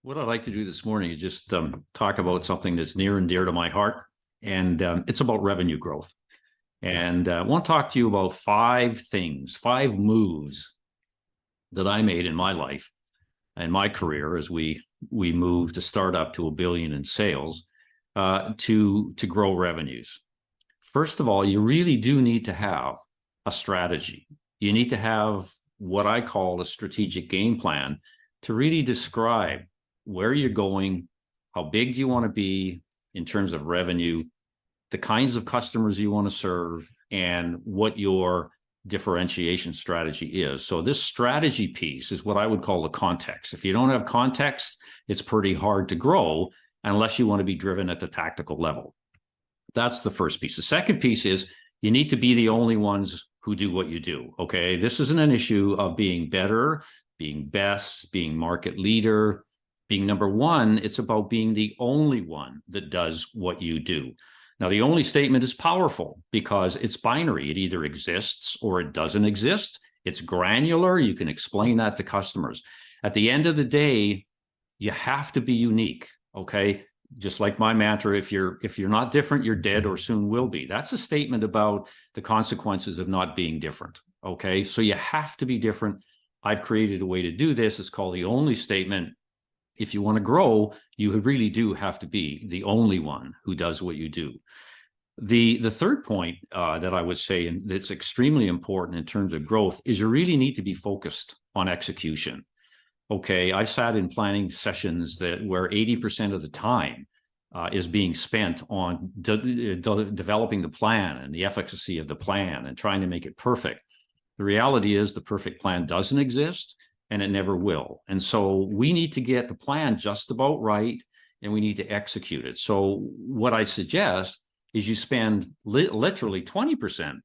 What I'd like to do this morning is just talk about something that's near and dear to my heart, and it's about revenue growth. And I want to talk to you about five things, five moves that I made in my life and my career as we moved to start up to $1 billion in sales to grow revenues. First of all, you really do need to have a strategy. You need to have what I call a strategic game plan to really describe where you're going, how big do you want to be in terms of revenue, the kinds of customers you want to serve, and what your differentiation strategy is. So this strategy piece is what I would call the context. If you don't have context, it's pretty hard to grow unless you want to be driven at the tactical level. That's the first piece. The second piece is you need to be the only ones who do what you do. Okay. This isn't an issue of being better, being best, being market leader, being number one. It's about being the only one that does what you do. Now, the only statement is powerful because it's binary. It either exists or it doesn't exist. It's granular. You can explain that to customers. At the end of the day, you have to be unique. Okay. Just like my mantra, if you're not different, you're dead or soon will be. That's a statement about the consequences of not being different. Okay. So you have to be different. I've created a way to do this. It's called the only statement. If you want to grow, you really do have to be the only one who does what you do. The third point that I would say, and that's extremely important in terms of growth, is you really need to be focused on execution. Okay, I've sat in planning sessions where 80% of the time is being spent on developing the plan and the efficacy of the plan and trying to make it perfect. The reality is the perfect plan doesn't exist, and it never will. And so we need to get the plan just about right, and we need to execute it. So what I suggest is you spend literally 20%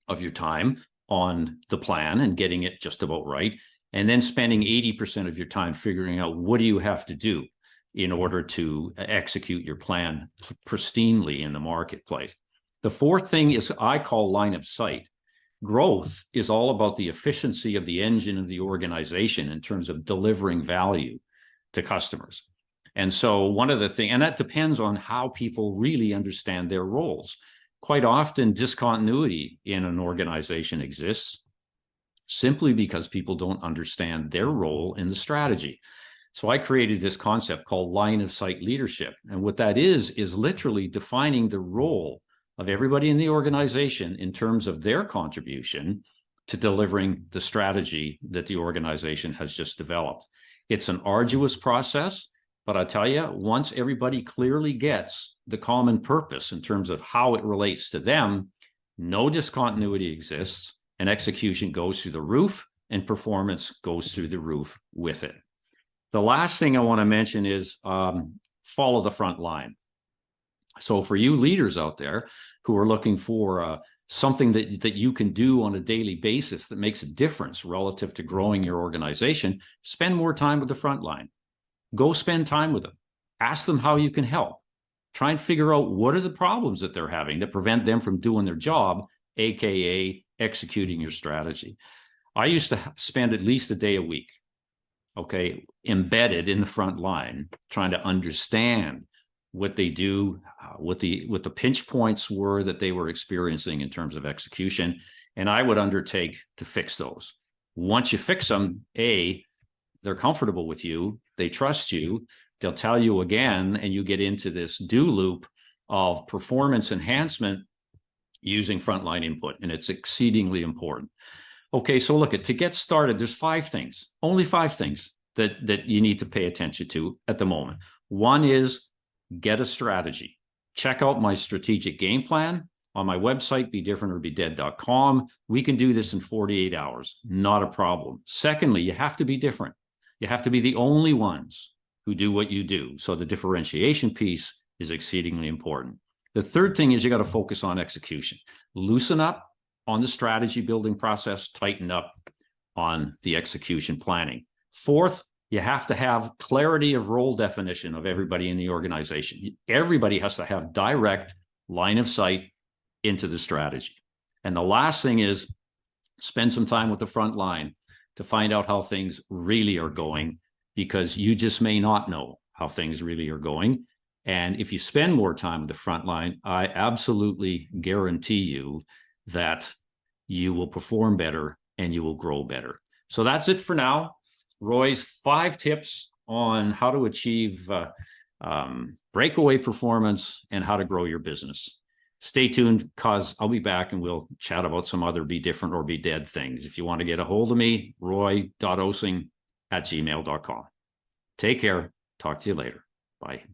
of your time on the plan and getting it just about right, and then spending 80% of your time figuring out what do you have to do in order to execute your plan pristinely in the marketplace. The fourth thing is I call line of sight. Growth is all about the efficiency of the engine of the organization in terms of delivering value to customers. And so one of the things, and that depends on how people really understand their roles. Quite often, discontinuity in an organization exists simply because people don't understand their role in the strategy. So I created this concept called line of sight leadership. And what that is literally defining the role of everybody in the organization in terms of their contribution to delivering the strategy that the organization has just developed. It's an arduous process, but I tell you, once everybody clearly gets the common purpose in terms of how it relates to them, no discontinuity exists, and execution goes through the roof, and performance goes through the roof with it. The last thing I want to mention is follow the front line. So for you leaders out there who are looking for something that you can do on a daily basis that makes a difference relative to growing your organization, spend more time with the front line. Go spend time with them. Ask them how you can help. Try and figure out what are the problems that they're having that prevent them from doing their job, AKA executing your strategy. I used to spend at least a day a week, okay, embedded in the front line, trying to understand what they do, what the pinch points were that they were experiencing in terms of execution, and I would undertake to fix those. Once you fix them, they're comfortable with you, they trust you, they'll tell you again, and you get into this do loop of performance enhancement using frontline input, and it's exceedingly important. Okay, so look, to get started, there's only five things that you need to pay attention to at the moment. One is get a strategy. Check out my strategic game plan on my website, bedifferentorbedead.com. We can do this in 48 hours, not a problem. Secondly, you have to be different. You have to be the only ones who do what you do. So the differentiation piece is exceedingly important. The third thing is you got to focus on execution. Loosen up on the strategy building process, tighten up on the execution planning. Fourth, you have to have clarity of role definition of everybody in the organization. Everybody has to have direct line of sight into the strategy. And the last thing is spend some time with the front line to find out how things really are going because you just may not know how things really are going. And if you spend more time at the front line, I absolutely guarantee you that you will perform better and you will grow better. So that's it for now. Roy's 5 tips on how to achieve breakaway performance and how to grow your business. Stay tuned, because I'll be back and we'll chat about some other be different or be dead things. If you want to get a hold of me, roy.osing@gmail.com. Take care. Talk to you later. Bye.